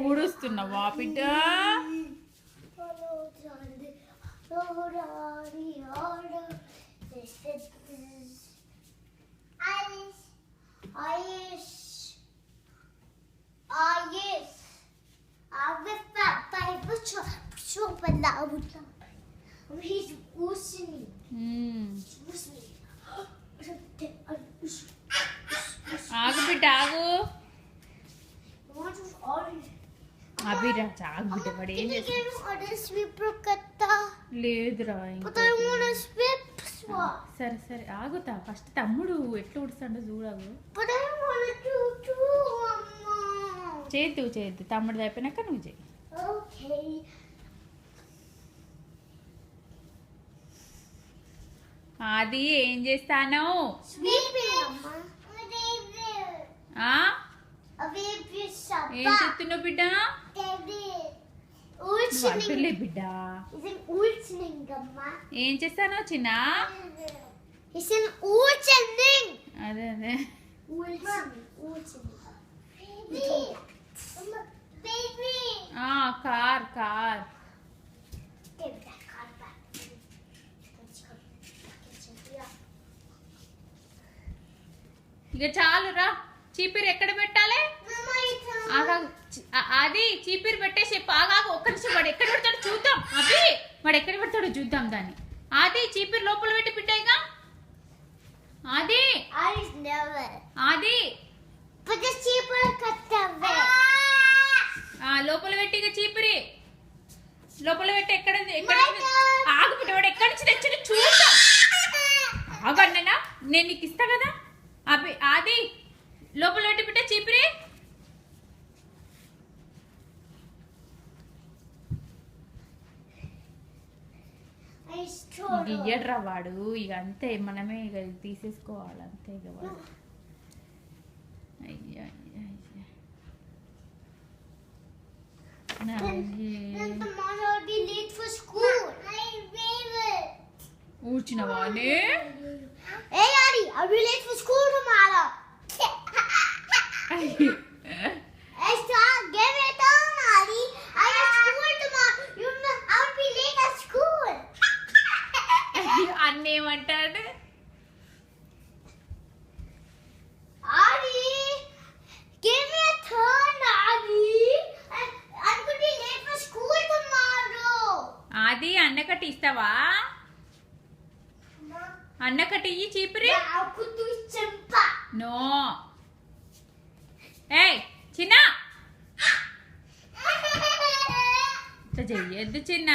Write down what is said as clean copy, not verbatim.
ఊడుస్తున్నావా బిడ్డ? ఆగు బిడ్డ ఆగు. అభిరా చాగు బిడ్డ వాడు ఏం లేదురా. సరే సరే ఆగుతా. ఫస్ట్ తమ్ముడు ఎట్లా ఉడుస్తాడో చూడవు. చేద్దు తమ్ముడు అయిపోయినాక నువ్వు చేయి. అది ఏం చేస్తాను? ఏం చెప్తున్నావు బిడ్డ? బిడ్డ ఏం చేస్తాను చిన్న? అదే అదే కార్ కార్. ఇక చాలురా. చీపిరి ఎక్కడ పెట్టాలి? అది చీపిరి పెట్టేసి బాగా ఒక్క నిమిషం. వాడు ఎక్కడ పెడతాడు చూద్దాం. అభి వాడు ఎక్కడ పెడతాడో చూద్దాం దాన్ని. అది చీపిరి లోపల పెట్టి బిడ్డగా. అది అది లోపల పెట్టి ఇక చీపిరి లోపల పెట్టి ఎక్కడ ఆగు బిడ్డ. వాడు ఎక్కడి నుంచి తెచ్చి చూద్దాం. అవన్నా నేను నీకు ఇస్తా కదా. అభి అది లోపల పెట్టి బిడ్డ చీపిరి. గియ్యడ్రా వాడు. ఇక అంతే మనమే ఇక తీసేసుకోవాలి అంతే. ఇక వాడు అయ్యా ఊడ్చినవానే? అన్నేమంటాడు? అది అన్నకట్టి ఇస్తావా? అన్నకట్టి ఇయ్యి చీపిరి. నో ఏయ్ చిన్న చెయ్యొద్దు చిన్న.